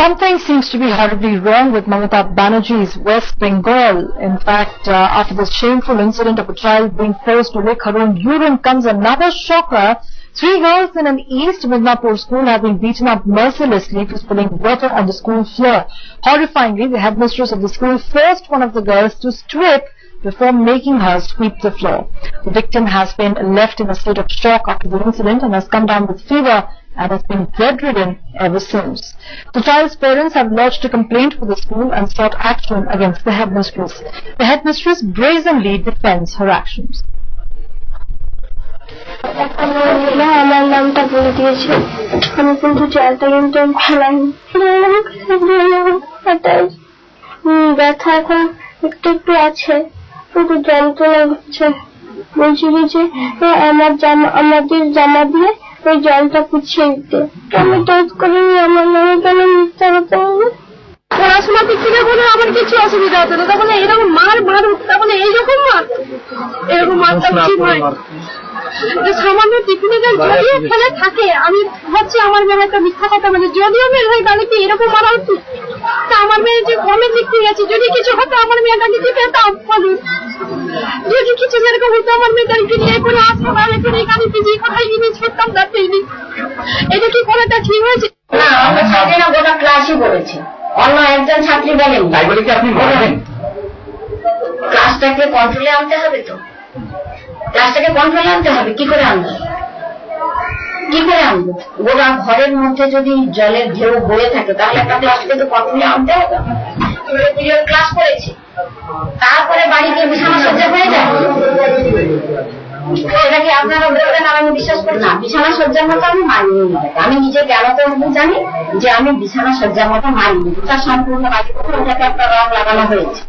Something seems to be horribly wrong with Mamata Banerjee's West Bengal. In fact, after this shameful incident of a child being forced to lick her own urine comes another shocker. 3 girls in an East Midnapur school have been beaten up mercilessly for spilling water on the school floor. Horrifyingly, the headmistress of the school forced one of the girls to strip before making her sweep the floor. The victim has been left in a state of shock after the incident and has come down with fever and has been bedridden ever since. The child's parents have lodged a complaint with the school and sought action against the headmistress. The headmistress brazenly defends her actions. আমার নামটা বলে দিয়েছে, আমি কিন্তু চালটা কিন্তু ফেলাইনি। ব্যথা এখন একটু একটু আছে, কিন্তু যন্ত্রণা হচ্ছে। বলছি যে আমাদের জামা দিয়ে ওই জলটা পুছিয়ে দিতে। আমি টাইপ করিনি, আমার নামে কেন মিথ্যা কথা বলবো? পড়াশোনা দিক থেকে বলে আমার কিছু অসুবিধা হতো না, তখন এরকম মার তখন এইরকম মার, এরকম মারটা উচিত নয়। সামান্য টিফিনে যদিও ফেলে থাকে, আমি ভাবছি আমার মেয়ে একটা মিথ্যা কথা বলে, যদিও মেয়ে হয় তাহলে কি এরকম মারা উচিত? তা আমার মেয়ে যে কমে লিখতে গেছে, যদি কিছু হতো আমার মেয়েটা লিখতে পেতাম, যদি কিছু যেরকম হতো আমার মেয়েটাকে নিয়ে কোনো হাসপাতালে করে এখানে পিছিয়ে কোথায় জিনিস করতাম যাতেইনি। এটা কি করাটা ঠিক হয়েছে? না, আমরা ছাত্রীরা গোটা ক্লাসই বলেছি, অন্য একজন ছাত্রী বলেন। তাই বলে কি আপনি বলবেন? ক্লাসটাকে কন্ট্রোলে আনতে হবে তো, ক্লাসটাকে কন্ট্রোলে আনতে হবে। কি করে আনবো? গোটা ঘরের মধ্যে যদি জলের ঢেউ বয়ে থাকে তাহলে একটা ক্লাসকে তো কন্ট্রোলে আনতে হবে। পিরিয়ড ক্লাস করেছি, তারপরে বাড়িতে বিছানা সজ্জা হয়ে যায়, এটাকে আপনারা বলবেন আর আমি বিশ্বাস করি না। বিছানা সজ্জার মতো আমি মানিনি, আমি নিজে কেন তো জানি যে আমি বিছানা সজ্জার মতো মানিনি। তার সম্পূর্ণ বাড়ি ওটাকে একটা রং লাগানো হয়েছে।